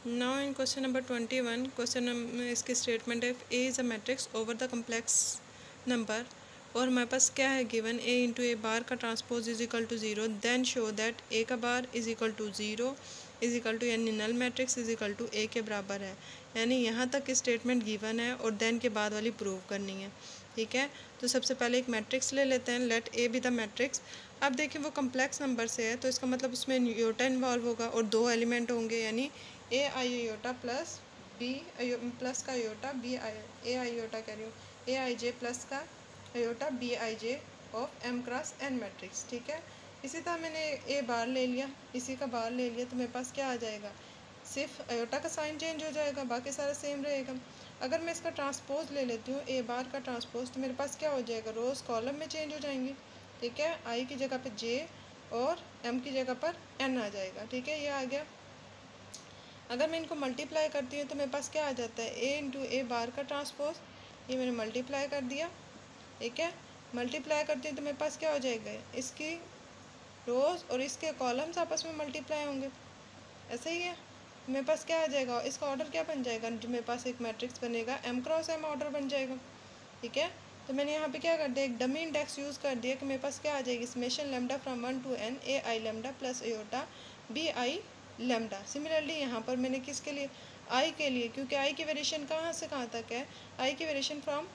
Now in question number 21, इसकी statement है A is a matrix over the complex number और हमारे पास क्या है given A into A bar का transpose is equal to zero, then show that A का bar is equal to zero is equal to यानी null matrix is equal to A के बराबर है। यानी यहाँ तक स्टेटमेंट गिवन है और देन के बाद वाली प्रूव करनी है। ठीक है, तो सबसे पहले एक मैट्रिक्स ले लेते हैं, let A be the matrix. अब देखिए वो कम्प्लेक्स नंबर से है तो इसका मतलब उसमें योटा इन्वॉल्व होगा और दो एलिमेंट होंगे, यानी A I iota plus B plus का iota B I A I iota कह रही हूँ ए आई जे प्लस का iota B I J of M cross N matrix. ठीक है, इसी तरह मैंने ए बार ले लिया, इसी का बार ले लिया, तो मेरे पास क्या आ जाएगा, सिर्फ अयोटा का साइन चेंज हो जाएगा, बाकी सारा सेम रहेगा। अगर मैं इसका ट्रांसपोज ले लेती हूँ ए बार का ट्रांसपोज, तो मेरे पास क्या हो जाएगा, रोज़ कॉलम में चेंज हो जाएंगी। ठीक है, आई की जगह पे जे और एम की जगह पर एन आ जाएगा। ठीक है, ये आ गया। अगर मैं इनको मल्टीप्लाई करती हूँ तो मेरे पास क्या आ जाता है, ए इंटू ए बार का ट्रांसपोज, ये मैंने मल्टीप्लाई कर दिया। ठीक है, मल्टीप्लाई करती हूँ तो मेरे पास क्या हो जाएगा, इसकी रोज़ और इसके कॉलम्स आपस में मल्टीप्लाई होंगे, ऐसा ही है। मेरे पास क्या आ जाएगा, इसका ऑर्डर क्या बन जाएगा, जो मेरे पास एक मैट्रिक्स बनेगा एम क्रॉस एम ऑर्डर बन जाएगा। ठीक है, तो मैंने यहाँ पे क्या कर दिया, एक डमी इंडेक्स यूज़ कर दिया कि मेरे पास क्या आ जाएगी, summation lambda from 1 to n A I lambda plus iota B I lambda. Similarly यहाँ पर मैंने किसके लिए, आई के लिए, क्योंकि आई की वेरिएशन कहाँ से कहाँ तक है, आई की variation from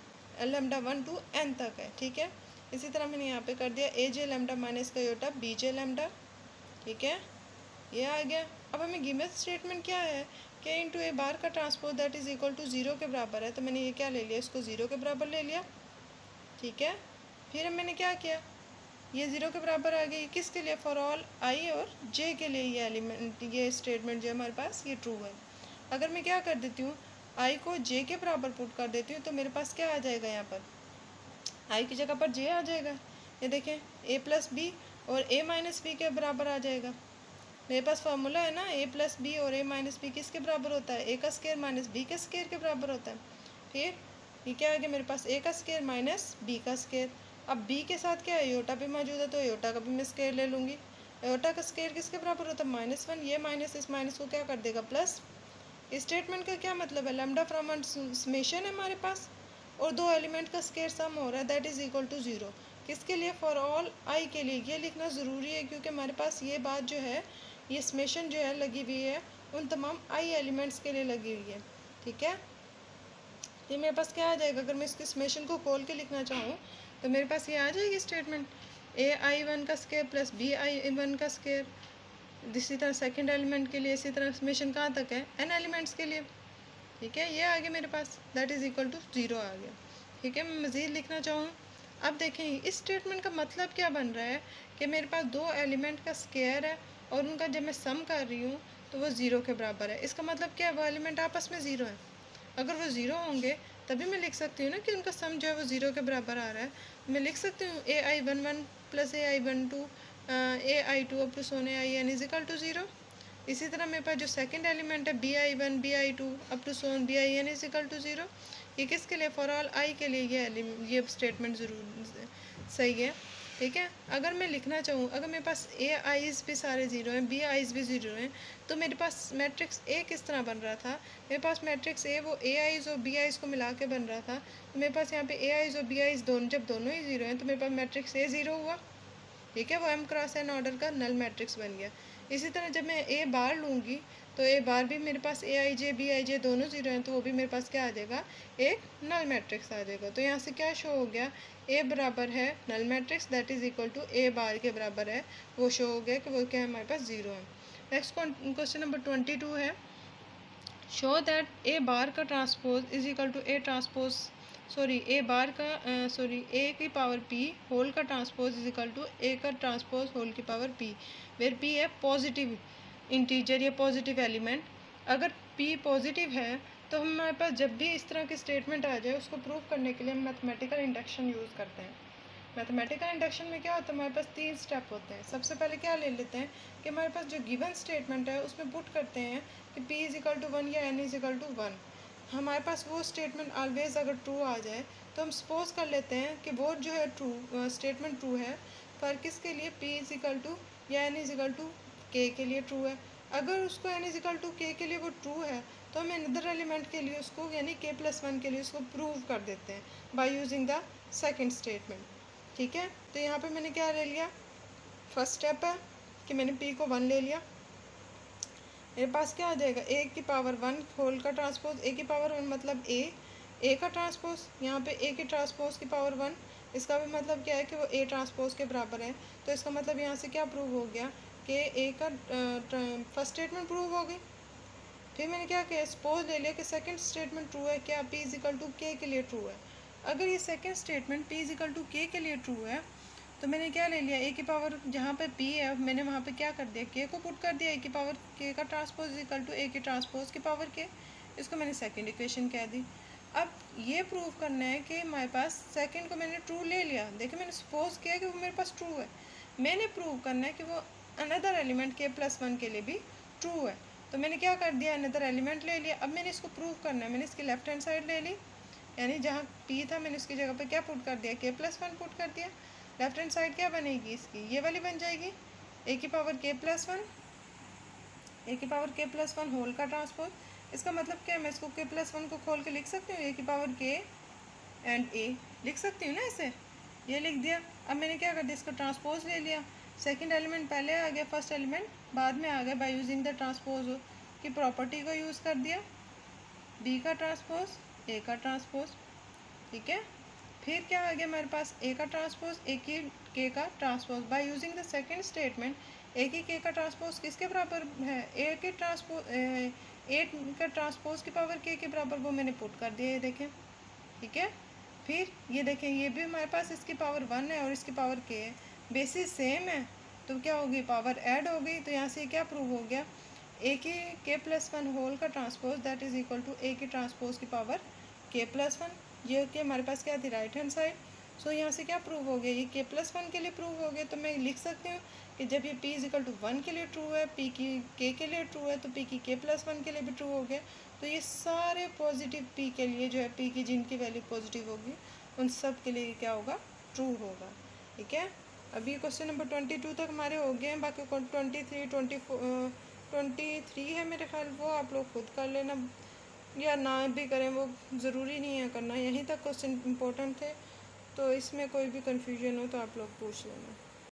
lambda 1 to n तक है। ठीक है, इसी तरह मैंने यहाँ पे कर दिया ए जे लेमडा माइनस का एयोटा बी जे लेमडा। ठीक है, ये आ गया। अब हमें गिवन स्टेटमेंट क्या है, के इंटू ए बार का transpose that is equal to zero के बराबर है, तो मैंने ये क्या ले लिया, इसको ज़ीरो के बराबर ले लिया। ठीक है, फिर मैंने क्या किया, ये ज़ीरो के बराबर आ गई, किसके लिए, फॉर ऑल आई और जे के लिए ये एलिमेंट, ये स्टेटमेंट जो है हमारे पास ये ट्रू है। अगर मैं क्या कर देती हूँ, आई को जे के बराबर पुट कर देती हूँ, तो मेरे पास क्या आ जाएगा, यहाँ पर आई की जगह पर जे आ जाएगा। ये देखें, ए प्लस बी और ए माइनस बी के बराबर आ जाएगा। मेरे पास फार्मूला है ना, ए प्लस बी और ए माइनस बी किसके बराबर होता है, ए का स्केयर माइनस बी के स्केयर के बराबर होता है। फिर ये क्या आ गया मेरे पास, ए का स्केयर माइनस बी का स्केयर। अब बी के साथ क्या है, योटा भी मौजूद है, तो योटा का भी मैं स्केयर ले लूँगी। योटा का स्केयर किसके बराबर होता है, -1। ये माइनस इस माइनस को क्या कर देगा, प्लस। स्टेटमेंट का क्या मतलब है, लैम्डा फ्रॉम समेशन है हमारे पास और दो एलिमेंट का स्केयर सम हो रहा है, that is equal to zero. किसके लिए, फॉर ऑल आई के लिए। ये लिखना ज़रूरी है क्योंकि हमारे पास ये बात जो है, ये समेशन जो है लगी हुई है उन तमाम आई एलिमेंट्स के लिए लगी हुई है। ठीक है, ये मेरे पास क्या आ जाएगा, अगर मैं इसकी समेशन को खोल के लिखना चाहूँ तो मेरे पास ये आ जाएगी स्टेटमेंट, ए आई वन का square plus B I one का स्केयर। इसी तरह सेकंड एलिमेंट के लिए इसी तरह समेशन कहाँ तक है, एन एलिमेंट्स के लिए। ठीक है, ये आ गया मेरे पास, that is equal to zero आ गया। ठीक है, मैं मज़ीद लिखना चाहूँ, अब देखें इस स्टेटमेंट का मतलब क्या बन रहा है कि मेरे पास दो एलिमेंट का स्केयर है और उनका जब मैं सम कर रही हूँ तो वो ज़ीरो के बराबर है। इसका मतलब क्या है, वो एलिमेंट आपस में ज़ीरो है। अगर वो ज़ीरो होंगे तभी मैं लिख सकती हूँ ना कि उनका सम जो है वो ज़ीरो के बराबर आ रहा है। मैं लिख सकती हूँ A I one one plus A I one two A I two up to so on A I N is equal to zero. इसी तरह मेरे पास जो सेकंड एलिमेंट है B I one B I two up to so on B I N is equal to zero. ये किसके लिए, for all I के लिए ये स्टेटमेंट ज़रूर सही है। ठीक है, अगर मैं लिखना चाहूँ, अगर मेरे पास ए आईज़ भी सारे ज़ीरो हैं, बी आईज़ भी ज़ीरो हैं, तो मेरे पास मैट्रिक्स ए किस तरह बन रहा था, मेरे पास मैट्रिक्स ए वो ए आईज़ और बी आईज़ को मिला के बन रहा था। तो मेरे पास यहाँ पे ए आईज़ और बी आईज़ दोनों, जब दोनों ही ज़ीरो हैं तो मेरे पास मैट्रिक्स ए ज़ीरो हुआ। ठीक है, वो एम क्रॉस एन ऑर्डर का नल मैट्रिक्स बन गया। इसी तरह जब मैं ए बार लूँगी तो ए बार भी मेरे पास ए आई जे बी आई जे दोनों ज़ीरो हैं, तो वो भी मेरे पास क्या आ जाएगा, एक नल मैट्रिक्स आ जाएगा। तो यहाँ से क्या शो हो गया, ए बराबर है null matrix that is equal to A bar के बराबर है, वो शो हो गया कि वो क्या है, हमारे पास ज़ीरो है। नेक्स्ट क्वेश्चन नंबर 22 है, शो दैट ए बार का transpose is equal to A transpose A bar का ए की पावर पी होल का transpose is equal to A का ट्रांसपोज होल की पावर पी, वेयर पी है positive integer या positive element. अगर P positive है तो हमारे पास जब भी इस तरह की स्टेटमेंट आ जाए उसको प्रूव करने के लिए हम मैथमेटिकल इंडक्शन यूज़ करते हैं। मैथमेटिकल इंडक्शन में क्या होता है, हमारे पास 3 स्टेप होते हैं। सबसे पहले क्या ले लेते हैं कि हमारे पास जो गिवन स्टेटमेंट है उसमें पुट करते हैं कि p इज इक्वल टू 1 या n इज इक्वल टू 1। हमारे पास वो स्टेटमेंट ऑलवेज अगर ट्रू आ जाए तो हम सपोज कर लेते हैं कि वो जो है ट्रू स्टेटमेंट ट्रू है, पर किसके लिए, p इज इक्वल टू या n is equal to k के लिए ट्रू है। अगर उसको n इजिकल टू k के लिए वो ट्रू है तो हम अनदर एलिमेंट के लिए उसको यानी k+1 के लिए उसको प्रूव कर देते हैं by using the second statement. ठीक है, तो यहाँ पे मैंने क्या ले लिया, फर्स्ट स्टेप है कि मैंने p को 1 ले लिया, मेरे पास क्या आ जाएगा a की पावर 1 होल का ट्रांसपोज, a की पावर 1 मतलब a का ट्रांसपोज, यहाँ पे a की ट्रांसपोज की पावर 1, इसका भी मतलब क्या है कि वो a ट्रांसपोज के बराबर है। तो इसका मतलब यहाँ से क्या प्रूव हो गया कि a का फर्स्ट स्टेटमेंट प्रूव हो गई। फिर मैंने क्या किया, सपोज ले लिया कि सेकंड स्टेटमेंट ट्रू है, क्या p इजिकल टू k के लिए ट्रू है। अगर ये second statement p is equal to k के लिए ट्रू है तो मैंने क्या ले लिया, a की पावर जहाँ पे p है मैंने वहाँ पे क्या कर दिया, k को पुट कर दिया, a की पावर k का ट्रांसपोज इजिकल टू a की ट्रांसपोज की पावर k, इसको मैंने सेकंड इक्वेशन कह दी। अब ये प्रूव करना है कि हमारे पास सेकंड को मैंने ट्रू ले लिया, देखिए मैंने सपोज किया कि वो मेरे पास ट्रू है, मैंने प्रूव करना है कि वो अनदर एलिमेंट k+1 के लिए भी ट्रू है। तो मैंने क्या कर दिया, अनदर एलिमेंट ले लिया। अब मैंने इसको प्रूव करना है, मैंने इसकी लेफ्ट हैंड साइड ले ली, यानी जहाँ p था मैंने उसकी जगह पे क्या पुट कर दिया, k+1 पुट कर दिया। लेफ्ट हैंड साइड क्या बनेगी इसकी, ये वाली बन जाएगी a की पावर k+1, a की पावर k+1 होल का ट्रांसपोज। इसका मतलब क्या है, मैं इसको k+1 को खोल के लिख सकती हूँ, a की पावर k एंड a लिख सकती हूँ ना ऐसे, ये लिख दिया। अब मैंने क्या कर दिया, इसका ट्रांसपोज ले लिया, सेकंड एलिमेंट पहले आ गया, फर्स्ट एलिमेंट बाद में आ गया, बाय यूजिंग द ट्रांसपोज की प्रॉपर्टी को यूज़ कर दिया, b का ट्रांसपोज a का ट्रांसपोज। ठीक है, फिर क्या आ गया हमारे पास, a का ट्रांसपोज a की k का transpose, by using the second statement a की k का ट्रांसपोज किसके बराबर है, a के ट्रांसपोज a का ट्रांसपोज की पावर k के बराबर, वो मैंने पुट कर दिया, ये देखें। ठीक है, फिर ये देखें ये भी हमारे पास इसकी पावर 1 है और इसकी पावर k है, बेसिस सेम है तो क्या होगी, पावर ऐड हो गई। तो यहाँ से क्या प्रूव हो गया, a की k+1 होल का transpose that is equal to a की ट्रांसपोज की पावर k+1। ये कि हमारे पास क्या थी, राइट हैंड साइड। सो यहाँ से क्या प्रूव हो गया, ये k+1 के लिए प्रूव हो गया। तो मैं लिख सकती हूँ कि जब ये p इजिकल टू 1 के लिए ट्रू है, p की k के लिए ट्रू है, तो p की k+1 के लिए भी ट्रू हो गया। तो ये सारे पॉजिटिव p के लिए जो है, p की जिनकी वैल्यू पॉजिटिव होगी उन सब के लिए क्या होगा, ट्रू होगा। ठीक है, अभी क्वेश्चन नंबर 22 तक हमारे हो गए हैं, बाकी 23 है मेरे ख्याल, वो आप लोग खुद कर लेना या ना भी करें, वो ज़रूरी नहीं है करना, यहीं तक क्वेश्चन इंपॉर्टेंट थे। तो इसमें कोई भी कन्फ्यूजन हो तो आप लोग पूछ लेना।